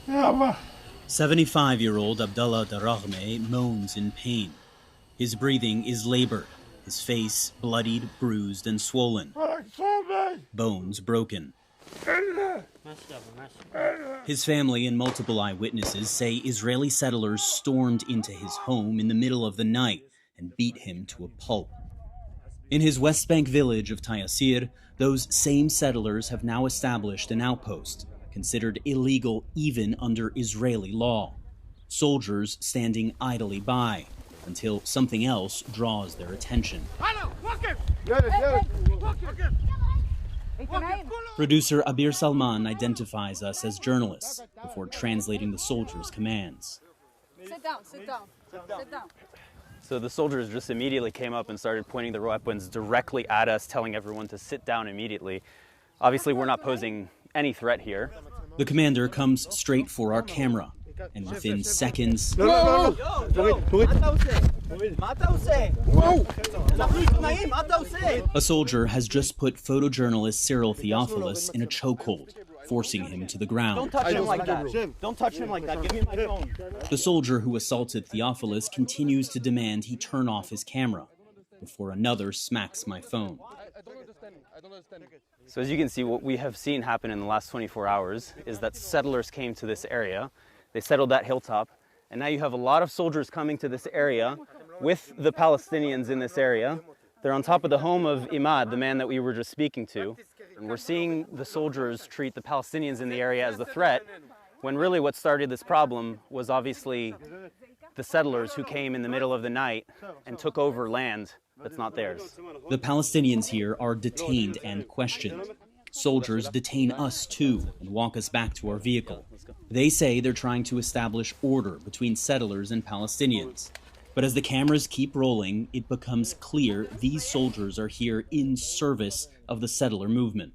75-year-old Abdallah Darahme moans in pain. His breathing is labored, his face bloodied, bruised, and swollen, bones broken. His family and multiple eyewitnesses say Israeli settlers stormed into his home in the middle of the night and beat him to a pulp. In his West Bank village of Taysir, those same settlers have now established an outpost, considered illegal even under Israeli law. Soldiers standing idly by until something else draws their attention. Producer Abir Salman identifies us as journalists before translating the soldiers' commands. Sit down, sit down, sit down. So the soldiers just immediately came up and started pointing their weapons directly at us, telling everyone to sit down immediately. Obviously, we're not posing any threat here. The commander comes straight for our camera, and within seconds, a soldier has just put photojournalist Cyril Theophilus in a chokehold, forcing him to the ground. Don't touch him like that. Don't touch him like that. Give me my phone. The soldier who assaulted Theophilus continues to demand he turn off his camera before another smacks my phone. So as you can see, what we have seen happen in the last 24 hours is that settlers came to this area. They settled that hilltop, and now you have a lot of soldiers coming to this area with the Palestinians in this area. They're on top of the home of Imad, the man that we were just speaking to. And we're seeing the soldiers treat the Palestinians in the area as the threat, when really what started this problem was obviously the settlers who came in the middle of the night and took over land that's not theirs. The Palestinians here are detained and questioned. Soldiers detain us too and walk us back to our vehicle. They say they're trying to establish order between settlers and Palestinians. But as the cameras keep rolling, it becomes clear these soldiers are here in service of the settler movement.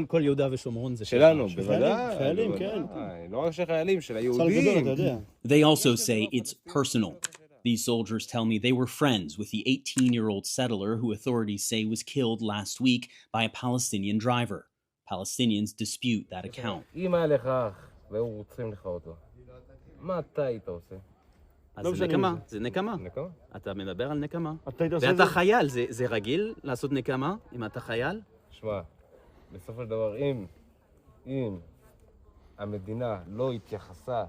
כל יהודה ושומרון זה שלנו, בוודאי. חיילים, כן. לא רק שחיילים, של היהודים. They also say it's personal. These soldiers tell me they were friends with the 18-year-old settler who authorities say was killed last week by a Palestinian driver. Palestinians dispute that account. אם היה לך אח והיו רוצחים לך אותו, מה אתה היית עושה? אז זה נקמה, זה נקמה. אתה מדבר על נקמה. ואתה חייל, זה רגיל לעשות נקמה אם אתה חייל? שמע, בסופו של דבר, אם המדינה לא התייחסה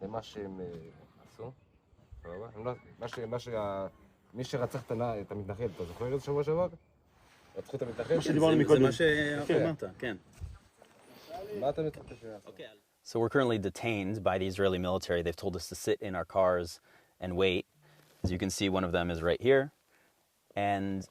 למה שהם עשו, מי שרצח את המתנחל, אתה זוכר את זה שבוע שעבר? רצחו את המתנחל? זה מה שאמרת, כן. מה אתה מצפה שיעשו? So we're currently detained by the Israeli military. They've told us to sit in our cars and wait. As you can see, one of them is right here. And,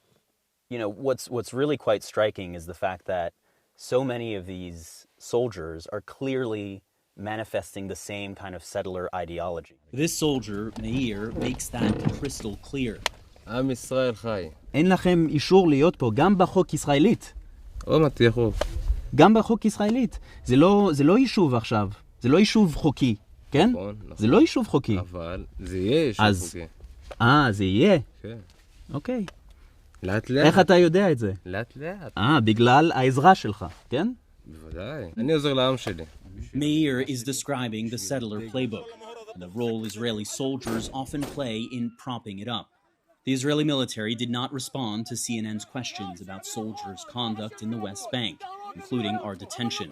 you know, what's really quite striking is the fact that so many of these soldiers are clearly manifesting the same kind of settler ideology. This soldier, Meir, makes that crystal clear. עם ישראל חי. אין לכם אישור להיות פה, גם בחוק ישראלית. עוד מעט תהיה חוק. גם בחוק ישראלית. זה לא יישוב עכשיו. זה לא יישוב חוקי, כן? נכון, נכון. זה לא יישוב חוקי. אבל זה יהיה יישוב חוקי. זה יהיה? כן. אוקיי. לאט לאט. איך אתה יודע את זה? לאט לאט. בגלל העזרה שלך, כן? בוודאי. אני עוזר לעם שלי. Meir is describing the settler playbook and the role Israeli soldiers often play in propping it up. The Israeli military did not respond to CNN's questions about soldiers' conduct in the West Bank, including our detention.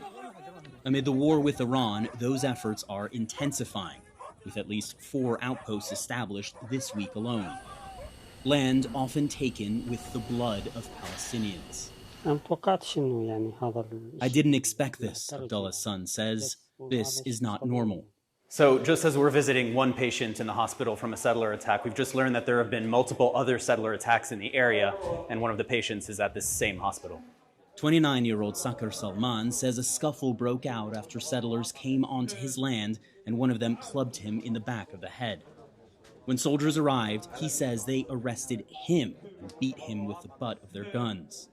Amid the war with Iran, those efforts are intensifying, with at least 4 outposts established this week alone. Land often taken with the blood of Palestinians. I didn't expect this, Abdullah's son says. This is not normal. So just as we're visiting one patient in the hospital from a settler attack, we've just learned that there have been multiple other settler attacks in the area, and one of the patients is at this same hospital. 29-year-old Sakar Salman says a scuffle broke out after settlers came onto his land and one of them clubbed him in the back of the head. When soldiers arrived, he says they arrested him and beat him with the butt of their guns.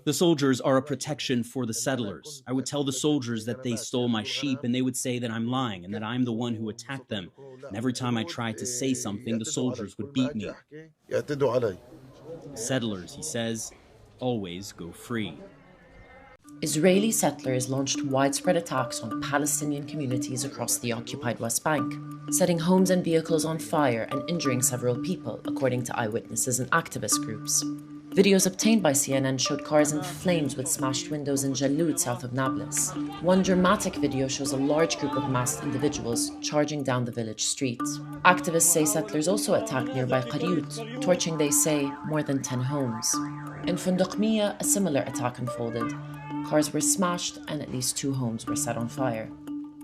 The soldiers are a protection for the settlers. I would tell the soldiers that they stole my sheep and they would say that I'm lying and that I'm the one who attacked them. And every time I tried to say something, the soldiers would beat me. Settlers, he says, always go free. Israeli settlers launched widespread attacks on Palestinian communities across the occupied West Bank, setting homes and vehicles on fire and injuring several people, according to eyewitnesses and activist groups. Videos obtained by CNN showed cars in flames with smashed windows in Jalud, south of Nablus. One dramatic video shows a large group of masked individuals charging down the village streets. Activists say settlers also attacked nearby Qaryut, torching, they say, more than 10 homes. In Funduqmiya, a similar attack unfolded. Cars were smashed and at least 2 homes were set on fire.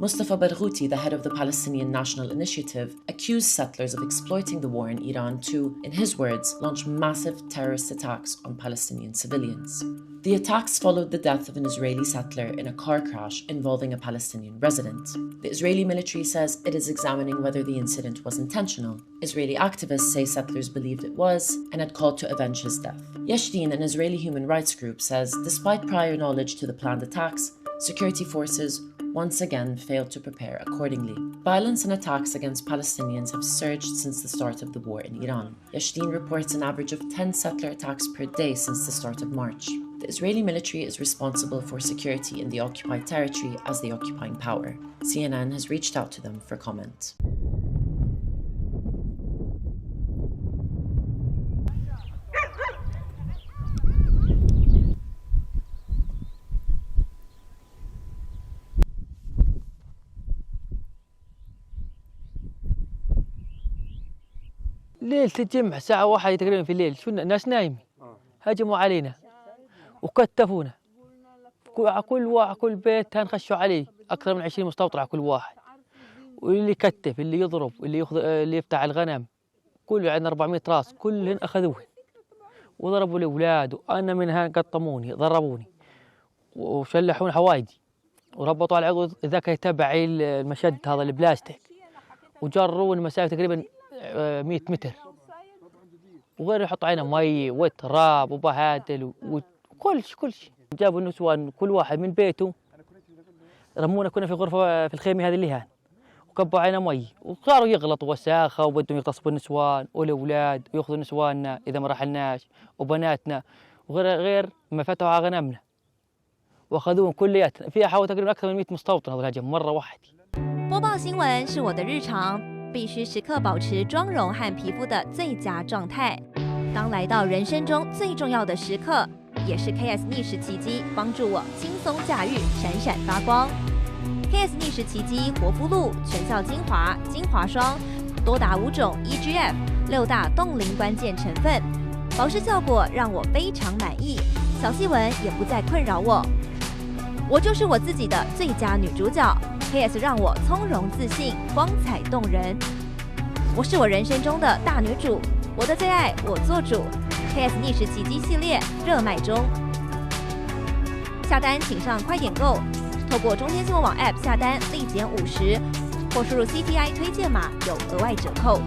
Mustafa Barghouti, the head of the Palestinian National Initiative, accused settlers of exploiting the war in Iran to, in his words, launch massive terrorist attacks on Palestinian civilians. The attacks followed the death of an Israeli settler in a car crash involving a Palestinian resident. The Israeli military says it is examining whether the incident was intentional. Israeli activists say settlers believed it was and had called to avenge his death. Yeshdin, an Israeli human rights group, says despite prior knowledge to the planned attacks, security forces once again failed to prepare accordingly. Violence and attacks against Palestinians have surged since the start of the war in Iran. Yeshdin reports an average of 10 settler attacks per day since the start of March. The Israeli military is responsible for security in the occupied territory as the occupying power. CNN has reached out to them for comment. ليلة الجمعة الساعة 1 تقريبا في الليل، شو الناس نايمين، هجموا علينا وكتفونا، كل بيت هنخشوا عليه أكثر من 20 مستوطن على كل واحد، واللي يكتف، اللي يضرب، اللي يفتح الغنم، كله عندنا 400 راس، كلهن أخذوهن وضربوا الأولاد، وأنا منها قطموني، ضربوني وشلحون حوايجي وربطوا على العضو ذاك تبعي المشد هذا البلاستيك، وجروا المسافة تقريبا 100 متر، وغير يحطوا علينا مي وتراب وبهادل وكل شيء. جابوا النسوان كل واحد من بيته، رمونا، كنا في غرفة في الخيمة هذه اللي هان، وكبوا علينا مي، وصاروا يغلطوا وساخة، وبدهم يغتصبوا النسوان والأولاد ويأخذوا نسواننا إذا ما رحلناش وبناتنا، وغير ما فتحوا على غنمنا وأخذوهم كلياتنا. فيها حوالي تقريبا أكثر من 100 مستوطن هذا الهجم مرة واحدة. 播报新闻是我的日常，必须时刻保持妆容和皮肤的最佳状态。当来到人生中最重要的时刻，也是 KS 逆时奇迹帮助我轻松驾驭，闪闪发光。KS 逆时奇迹活肤露全效精华、精华霜，多达5种 EGF 6大冻龄关键成分，保湿效果让我非常满意，小细纹也不再困扰我。我就是我自己的最佳女主角。KS 让我从容自信，光彩动人。我是我人生中的大女主，我的最爱我做主。KS 逆时奇迹系列热卖中，下单请上快点购，透过中天新闻网 App 下单立减50，或输入 CTI 推荐码有额外折扣。